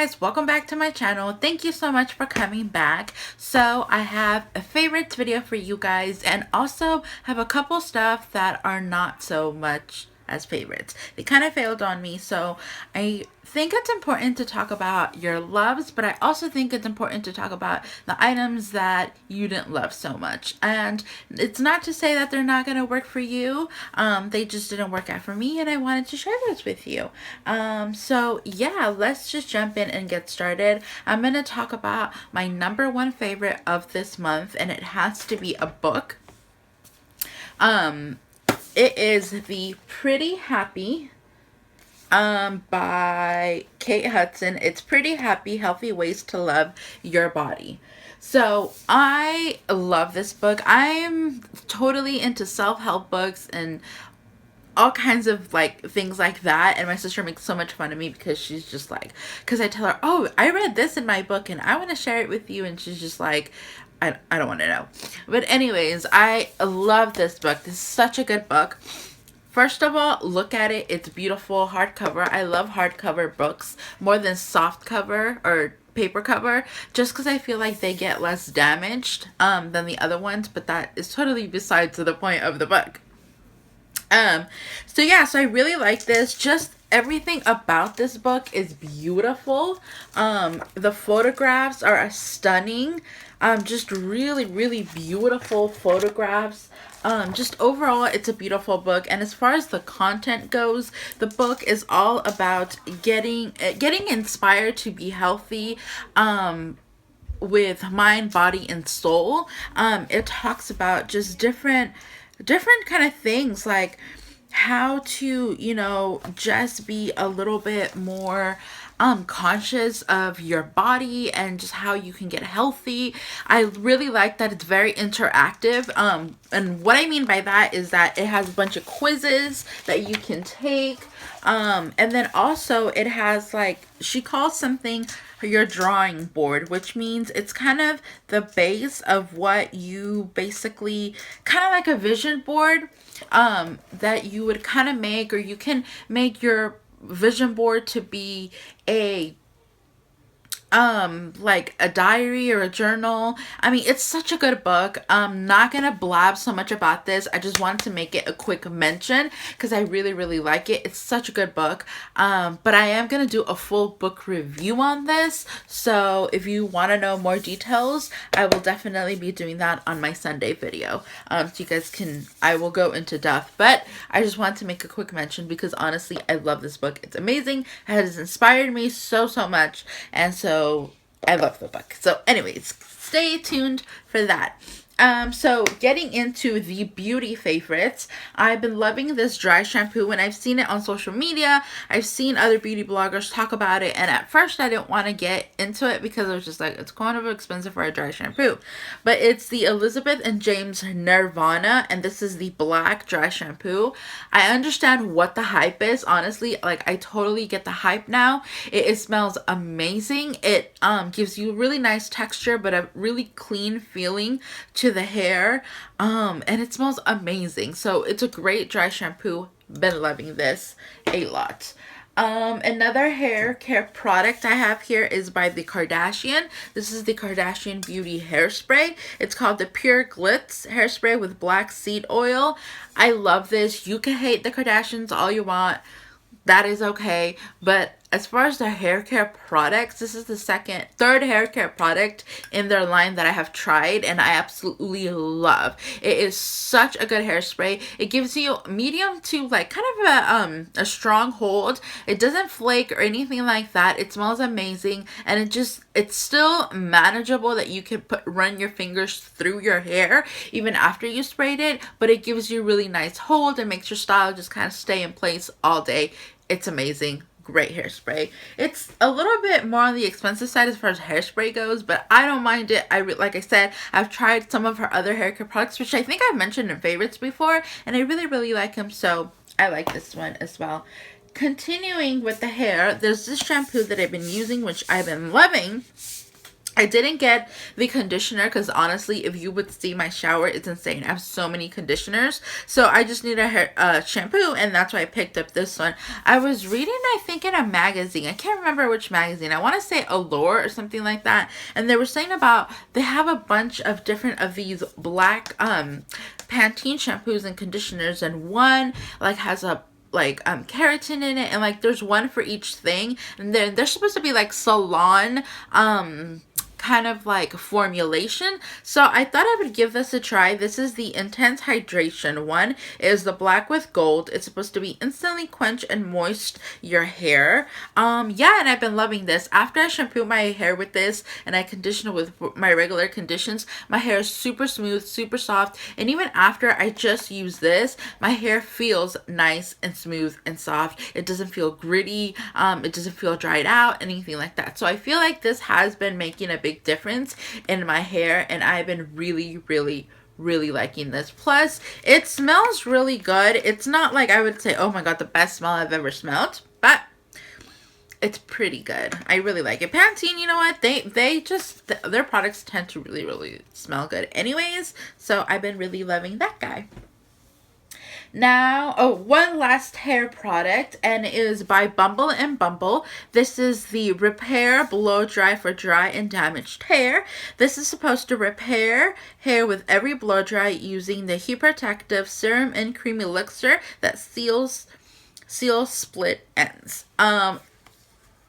guys, welcome back to my channel. Thank you so much for coming back. So I have a favorites video for you guys and also have a couple stuff that are not so much as favorites. They kind of failed on me, so I think it's important to talk about your loves, but I also think it's important to talk about the items that you didn't love so much. And it's not to say that they're not going to work for you. They just didn't work out for me, and I wanted to share those with you. So yeah, let's just jump in and get started. I'm going to talk about my number one favorite of this month, and it has to be a book. It is the Pretty Happy by Kate Hudson. It's Pretty Happy, Healthy Ways to Love Your Body. So I love this book. I'm totally into self-help books and all kinds of like things like that, and my sister makes so much fun of me because she's just like, because I tell her, oh, I read this in my book and I want to share it with you, and she's just like, I don't want to know. But anyways, I love this book. This is such a good book. First of all, look at it. It's beautiful hardcover. I love hardcover books more than soft cover or paper cover, just because I feel like they get less damaged than the other ones, but that is totally besides the point of the book. So yeah, so I really like this. Just everything about this book is beautiful. The photographs are stunning. Just really, really beautiful photographs. Just overall, it's a beautiful book. And as far as the content goes, the book is all about getting inspired to be healthy, with mind, body, and soul. It talks about just different kind of things, like how to, just be a little bit more conscious of your body and just how you can get healthy. I really like that it's very interactive. And what I mean by that is that it has a bunch of quizzes that you can take. And then also it has, like, she calls something your drawing board, which means it's kind of the base of what you basically, kind of like a vision board, that you would kind of make, or you can make your vision board to be a like a diary or a journal. I mean, it's such a good book. I'm not gonna blab so much about this. I just wanted to make it a quick mention because I really, really like it. It's such a good book. But I am gonna do a full book review on this. So if you want to know more details, I will definitely be doing that on my Sunday video. So you guys can, I will go into depth, but I just want to make a quick mention because honestly, I love this book. It's amazing. It has inspired me so much. And so I love the book. So anyways, stay tuned for that. So getting into the beauty favorites, I've been loving this dry shampoo, and I've seen it on social media. I've seen other beauty bloggers talk about it, and at first I didn't want to get into it because I was just like, it's kind of expensive for a dry shampoo. But it's the Elizabeth and James Nirvana, and this is the black dry shampoo. I understand what the hype is, honestly. Like, I totally get the hype now. It smells amazing. It gives you really nice texture, but a really clean feeling to the hair, and it smells amazing. So it's a great dry shampoo. Been loving this a lot. Another hair care product I have here is by the Kardashian. This is the Kardashian Beauty Hairspray. It's called the Pure Glitz Hairspray with Black Seed Oil. I love this. You can hate the Kardashians all you want. That is okay. But as far as the hair care products, this is the third hair care product in their line that I have tried and I absolutely love. It is such a good hairspray. It gives you medium to like kind of a strong hold. It doesn't flake or anything like that. It smells amazing, and it's still manageable that you can run your fingers through your hair even after you sprayed it, but it gives you really nice hold and makes your style just kind of stay in place all day. It's amazing. Great hairspray. It's a little bit more on the expensive side as far as hairspray goes, but I don't mind it. Like I said, I've tried some of her other hair care products, which I think I've mentioned in favorites before, and I really, really like them, so I like this one as well. Continuing with the hair, there's this shampoo that I've been using, which I've been loving. I didn't get the conditioner because honestly, if you would see my shower, it's insane. I have so many conditioners. So I just need a hair shampoo, and that's why I picked up this one. I was reading, I think, in a magazine. I can't remember which magazine. I want to say Allure or something like that. And they were saying about they have a bunch of different of these black Pantene shampoos and conditioners, and one like has a keratin in it, and like there's one for each thing, and then they're supposed to be like salon kind of like formulation. So I thought I would give this a try. This is the Intense Hydration one. It is the black with gold. It's supposed to be instantly quench and moist your hair. Yeah, and I've been loving this. After I shampoo my hair with this and I condition it with my regular conditions, my hair is super smooth, super soft, and even after I just use this, my hair feels nice and smooth and soft. It doesn't feel gritty. It doesn't feel dried out, anything like that. So I feel like this has been making a big difference in my hair, and I've been really liking this. Plus it smells really good. It's not like I would say, oh my god, the best smell I've ever smelled, but it's pretty good. I really like it. Pantene, you know what, they just, their products tend to really smell good anyways, so I've been really loving that guy. Now, one last hair product, and it is by Bumble and Bumble. This is the Repair Blow Dry for dry and damaged hair. This is supposed to repair hair with every blow dry using the heat protective serum and cream elixir that seals split ends.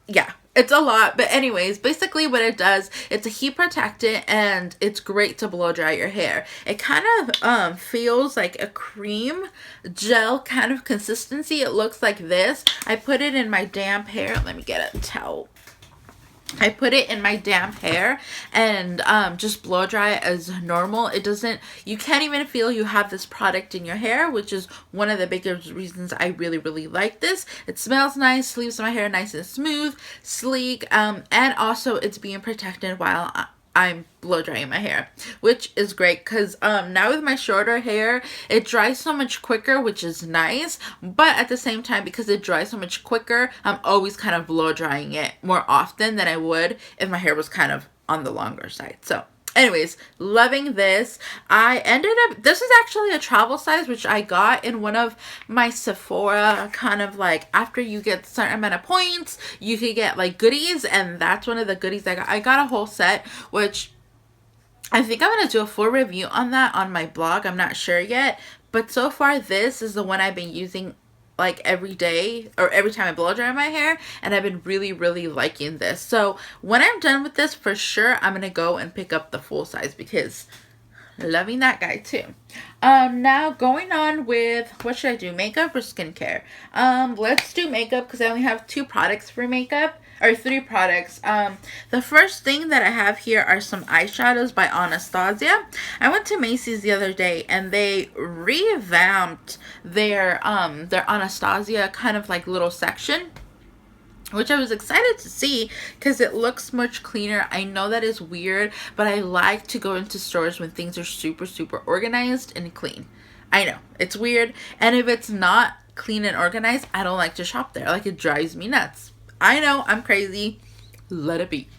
Yeah, it's a lot, but anyways, basically what it does, it's a heat protectant, and it's great to blow dry your hair. It kind of feels like a cream gel kind of consistency. It looks like this. I put it in my damp hair. Let me get a towel. I put it in my damp hair and just blow dry it as normal. It doesn't, you can't even feel you have this product in your hair, which is one of the biggest reasons I really like this. It smells nice, leaves my hair nice and smooth, sleek, and also it's being protected while I'm blow drying my hair, which is great because now with my shorter hair, it dries so much quicker, which is nice. But at the same time, because it dries so much quicker, I'm always kind of blow drying it more often than I would if my hair was kind of on the longer side. So anyways, loving this. I ended up, this is actually a travel size, which I got in one of my Sephora, kind of like after you get a certain amount of points, you could get like goodies, and that's one of the goodies I got. I got a whole set, which I think I'm going to do a full review on that on my blog. I'm not sure yet, but so far this is the one I've been using like every day or every time I blow dry my hair, and I've been really liking this. So when I'm done with this, for sure I'm gonna go and pick up the full size because loving that guy too. Now going on with, what should I do, makeup or skincare? Let's do makeup because I only have 2 products for makeup, or 3 products. The first thing that I have here are some eyeshadows by Anastasia. I went to Macy's the other day and they revamped their Anastasia kind of like little section, which I was excited to see because it looks much cleaner. I know that is weird, but I like to go into stores when things are super organized and clean. I know, it's weird, and if it's not clean and organized, I don't like to shop there. Like, it drives me nuts. I know, I'm crazy. Let it be.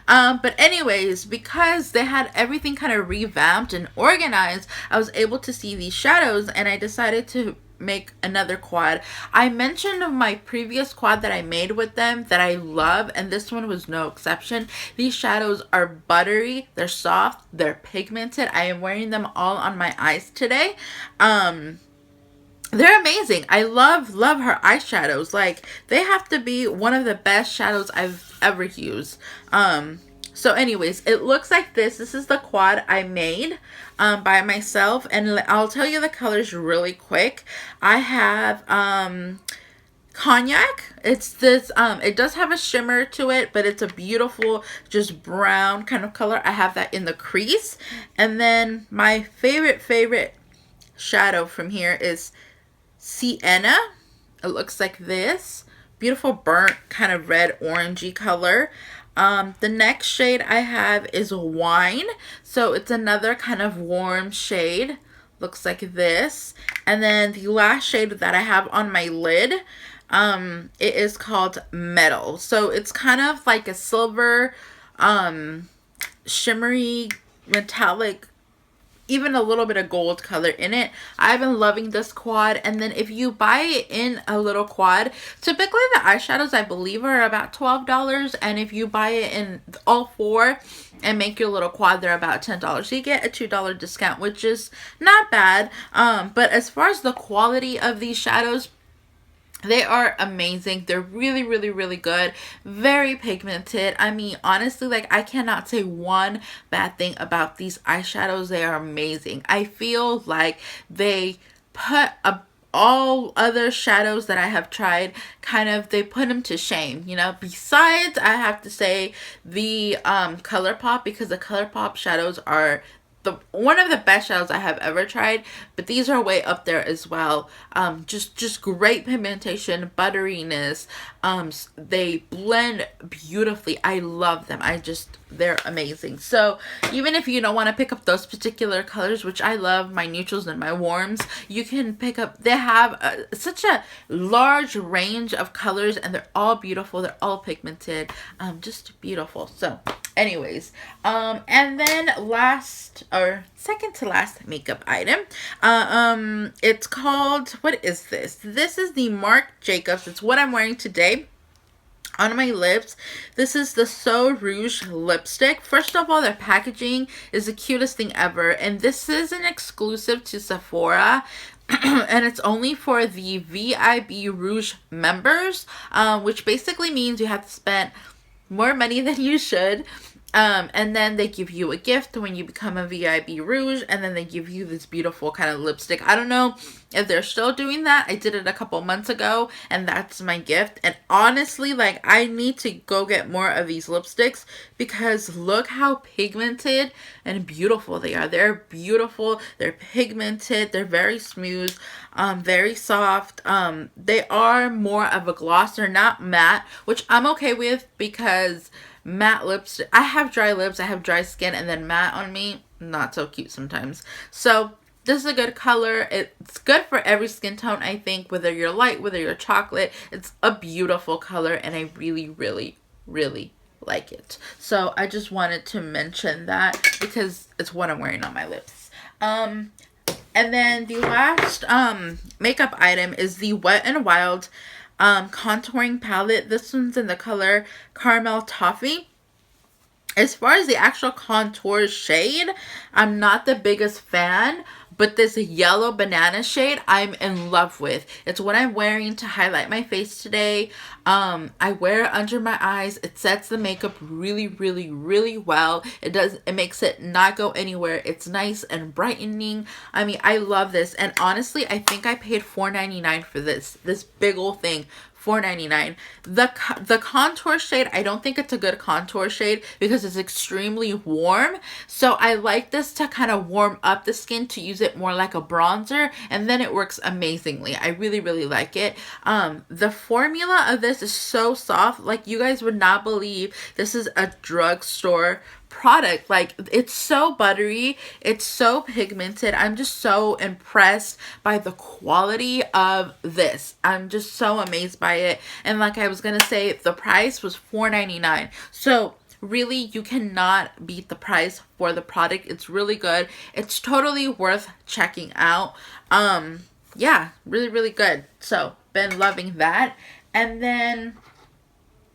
But anyways, because they had everything kind of revamped and organized, I was able to see these shadows, and I decided to make another quad. I mentioned my previous quad that I made with them that I love, and this one was no exception. These shadows are buttery, they're soft, they're pigmented. I am wearing them all on my eyes today. They're amazing. I love her eyeshadows. Like, they have to be one of the best shadows I've ever used. So anyways, it looks like this. This is the quad I made by myself, and I'll tell you the colors really quick. I have cognac. It's this it does have a shimmer to it, but it's a beautiful just brown kind of color. I have that in the crease. And then my favorite shadow from here is Sienna. It looks like this beautiful burnt kind of red orangey color. The next shade I have is Wine, so it's another kind of warm shade, looks like this. And then the last shade that I have on my lid, it is called Metal, so it's kind of like a silver shimmery metallic, even a little bit of gold color in it. I've been loving this quad. And then if you buy it in a little quad, typically the eyeshadows I believe are about $12, and if you buy it in all four and make your little quad, they're about $10. So you get a $2 discount, which is not bad. But as far as the quality of these shadows, they are amazing. They're really, really, really good. Very pigmented. I mean, honestly, like, I cannot say one bad thing about these eyeshadows. They are amazing. I feel like they put all other shadows that I have tried, kind of, they put them to shame, you know. Besides, I have to say the ColourPop, because the ColourPop shadows are one of the best shadows I have ever tried, but these are way up there as well. Just great pigmentation, butteriness. They blend beautifully. I love them. They're amazing. So even if you don't want to pick up those particular colors, which I love, my neutrals and my warms, you can pick up, they have such a large range of colors, and they're all beautiful. They're all pigmented. Just beautiful. So anyways, and then last, or second to last makeup item, it's called, what is this? This is the Marc Jacobs. It's what I'm wearing today on my lips. This is the So Rouge lipstick. First of all, their packaging is the cutest thing ever, and this is an exclusive to Sephora. And it's only for the VIB Rouge members, which basically means you have to spend more money than you should. And then they give you a gift when you become a VIB Rouge, and then they give you this beautiful kind of lipstick. I don't know if they're still doing that. I did it a couple months ago, and that's my gift. And honestly, like, I need to go get more of these lipsticks, because look how pigmented and beautiful they are. They're beautiful. They're pigmented. They're very smooth, very soft. They are more of a gloss. They're not matte, which I'm okay with, because matte lips, I have dry lips, I have dry skin, and then matte on me, not so cute sometimes. So this is a good color. It's good for every skin tone, I think, whether you're light, whether you're chocolate. It's a beautiful color, and I really, really, really like it. So I just wanted to mention that, because it's what I'm wearing on my lips. And then the last makeup item is the Wet n Wild contouring palette. This one's in the color Caramel Toffee. As far as the actual contour shade, I'm not the biggest fan, but this yellow banana shade I'm in love with. It's what I'm wearing to highlight my face today. I wear it under my eyes. It sets the makeup really, really, really well. It makes it not go anywhere. It's nice and brightening. I mean, I love this. And honestly, I think I paid $4.99 for this big old thing. $4.99. The contour shade, I don't think it's a good contour shade, because it's extremely warm. So I like this to kind of warm up the skin, to use it more like a bronzer, and then it works amazingly. I really, really like it. The formula of this is so soft. Like, you guys would not believe this is a drugstore product. Like, it's so buttery, it's so pigmented. I'm just so impressed by the quality of this. I'm just so amazed by it. And like I was gonna say, the price was $4.99. So really, you cannot beat the price for the product. It's really good. It's totally worth checking out. Yeah, really, really good. So been loving that. And then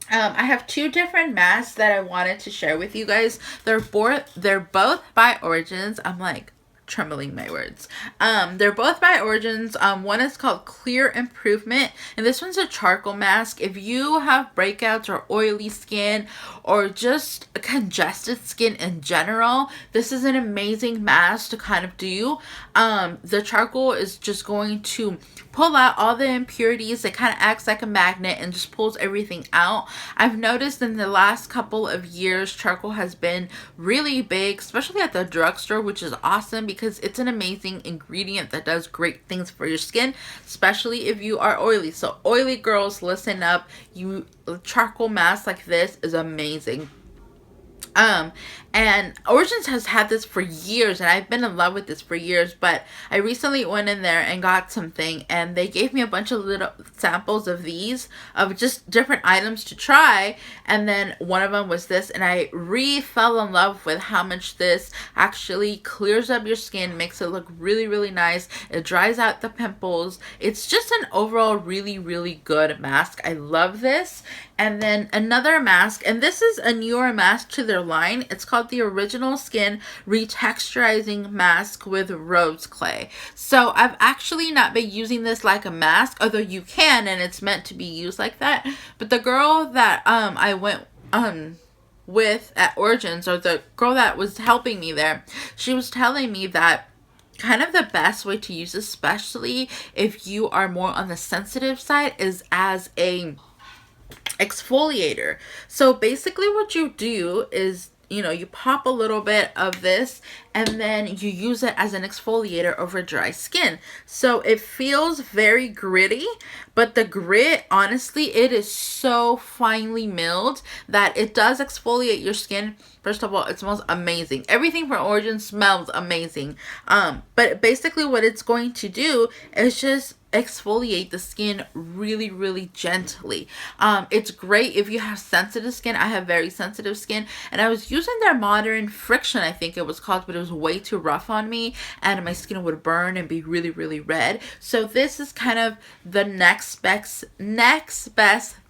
I have two different masks that I wanted to share with you guys. They're both by Origins. I'm like trembling my words. They're both by Origins. One is called Clear Improvement, and this one's a charcoal mask. If you have breakouts or oily skin, or just congested skin in general, this is an amazing mask to kind of do. The charcoal is just going to pull out all the impurities. It kind of acts like a magnet and just pulls everything out. I've noticed in the last couple of years, charcoal has been really big, especially at the drugstore, which is awesome, because it's an amazing ingredient that does great things for your skin, especially if you are oily. So oily girls, listen up. Charcoal mask like this is amazing. Um, and Origins has had this for years, and I've been in love with this for years, but I recently went in there and got something, and they gave me a bunch of little samples of these, of just different items to try, and then one of them was this, and I fell in love with how much this actually clears up your skin, makes it look really, really nice, it dries out the pimples, it's just an overall really, really good mask. I love this. And then another mask, and this is a newer mask to their line. It's called the Original Skin Retexturizing Mask with Rose Clay. So I've actually not been using this like a mask, although you can, and it's meant to be used like that. But the girl that I went with at Origins, or the girl that was helping me there, she was telling me that kind of the best way to use, especially if you are more on the sensitive side, is as a exfoliator. So basically what you do is, you know, you pop a little bit of this and then you use it as an exfoliator over dry skin. So it feels very gritty, but the grit, honestly, it is so finely milled that it does exfoliate your skin. First of all, it smells amazing. Everything from Origin smells amazing. But basically what it's going to do is just exfoliate the skin really, really gently. It's great if you have sensitive skin. I have very sensitive skin, and I was using their Modern Friction, I think it was called, but it was way too rough on me and my skin would burn and be really, really red. So this is kind of the next best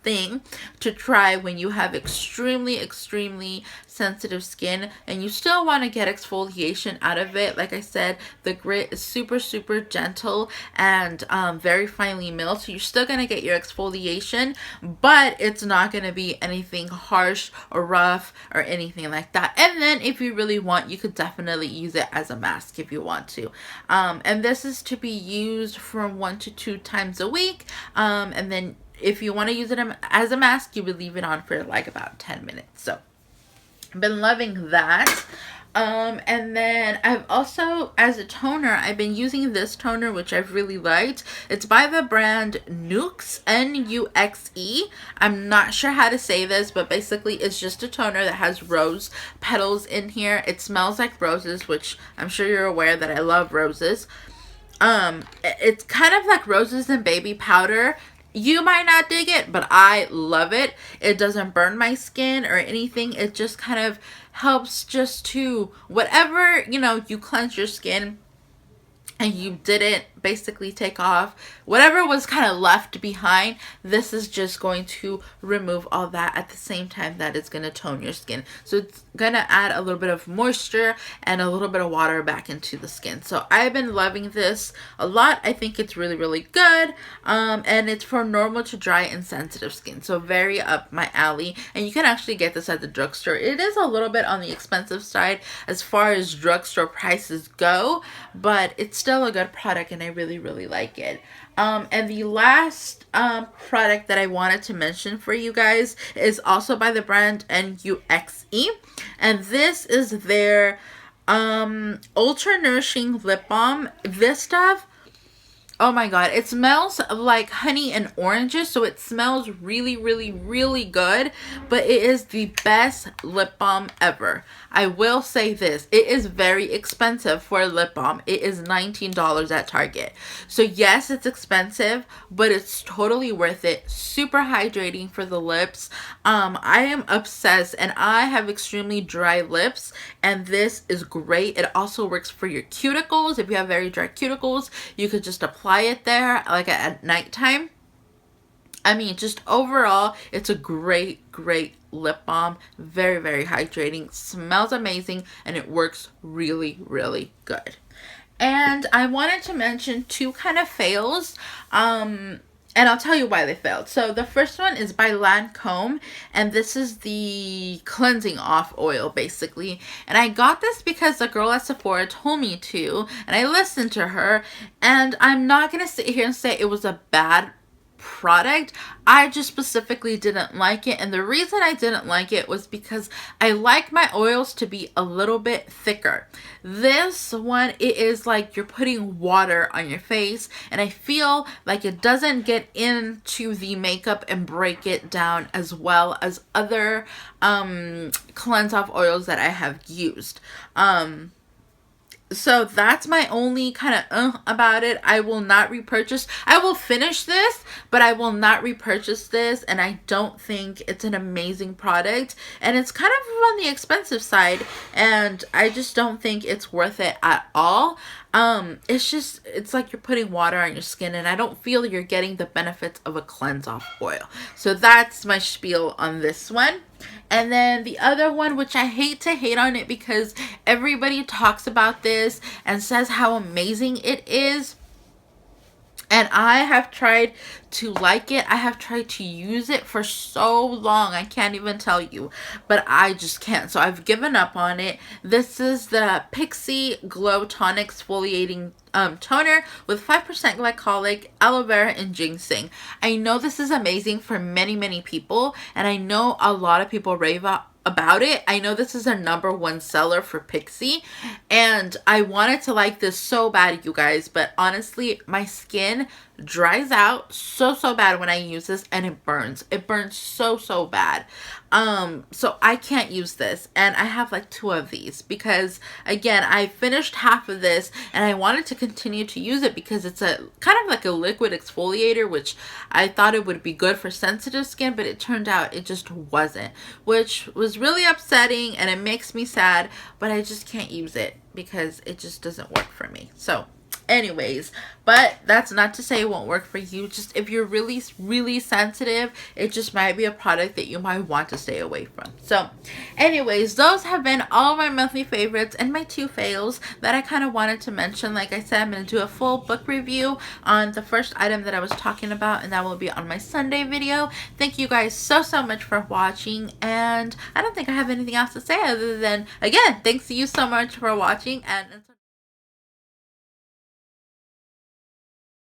thing to try when you have extremely sensitive skin and you still want to get exfoliation out of it. Like I said, the grit is super gentle and very finely milled, so you're still going to get your exfoliation, but it's not going to be anything harsh or rough or anything like that. And then if you really want, you could definitely use it as a mask if you want to. And this is to be used from 1 to 2 times a week. And then if you want to use it as a mask, you would leave it on for like about 10 minutes. So I've been loving that. And then I've also, as a toner, I've been using this toner, which I've really liked. It's by the brand Nuxe, N-U-X-E. I'm not sure how to say this, but basically it's just a toner that has rose petals in here. It smells like roses, which I'm sure you're aware that I love roses. It's kind of like roses and baby powder. You might not dig it, but I love it. It doesn't burn my skin or anything. It just kind of helps just to, whatever, you know, you cleanse your skin and you didn't basically take off whatever was kind of left behind, this is just going to remove all that at the same time that it's going to tone your skin. So it's going to add a little bit of moisture and a little bit of water back into the skin. So I've been loving this a lot. I think it's really good. And it's for normal to dry and sensitive skin, so very up my alley. And you can actually get this at the drugstore. It is a little bit on the expensive side as far as drugstore prices go, but it's still a good product and I really like it. And the last product that I wanted to mention for you guys is also by the brand Nuxe, and this is their Ultra-Nourishing Lip Balm. This stuff, oh my god, it smells like honey and oranges, so it smells really good, but it is the best lip balm ever. I will say this, it is very expensive for a lip balm. It is $19 at Target. So yes, it's expensive, but it's totally worth it. Super hydrating for the lips. I am obsessed, and I have extremely dry lips, and this is great. It also works for your cuticles. If you have very dry cuticles, you could just apply it there like at nighttime. I mean, just overall, it's a great lip balm. Very hydrating, smells amazing, and it works really good. And I wanted to mention 2 kind of fails, and I'll tell you why they failed. So the first one is by Lancome, and this is the cleansing off oil basically. And I got this because the girl at Sephora told me to, and I listened to her, and I'm not gonna sit here and say it was a bad product. I just specifically didn't like it, and the reason I didn't like it was because I like my oils to be a little bit thicker. This one, it is like you're putting water on your face, and I feel like it doesn't get into the makeup and break it down as well as other cleanse off oils that I have used. So that's my only kind of about it. I will not repurchase. I will finish this, but I will not repurchase this, and I don't think it's an amazing product, and it's kind of on the expensive side, and I just don't think it's worth it at all. It's like you're putting water on your skin, and I don't feel you're getting the benefits of a cleanse off oil. So that's my spiel on this one. And then the other one, which I hate to hate on it because everybody talks about this and says how amazing it is. And I have tried to like it. I have tried to use it for so long. I can't even tell you. But I just can't. So I've given up on it. This is the Pixie Glow Tonic Exfoliating Toner with 5% glycolic, aloe vera, and ginseng. I know this is amazing for many, many people. And I know a lot of people rave about it. I know this is a #1 seller for Pixie, and I wanted to like this so bad, you guys, but honestly my skin dries out so bad when I use this, and it burns so bad. So I can't use this, and I have like 2 of these because again, I finished half of this and I wanted to continue to use it because it's a kind of like a liquid exfoliator, which I thought it would be good for sensitive skin, but it turned out it just wasn't, which was really upsetting, and it makes me sad, but I just can't use it because it just doesn't work for me. So anyways, but that's not to say it won't work for you. Just if you're really sensitive, it just might be a product that you might want to stay away from. So anyways, those have been all my monthly favorites and my 2 fails that I kind of wanted to mention. Like I said, I'm going to do a full book review on the first item that I was talking about, and that will be on my Sunday video. Thank you guys so much for watching, and I don't think I have anything else to say other than, again, thanks to you so much for watching, and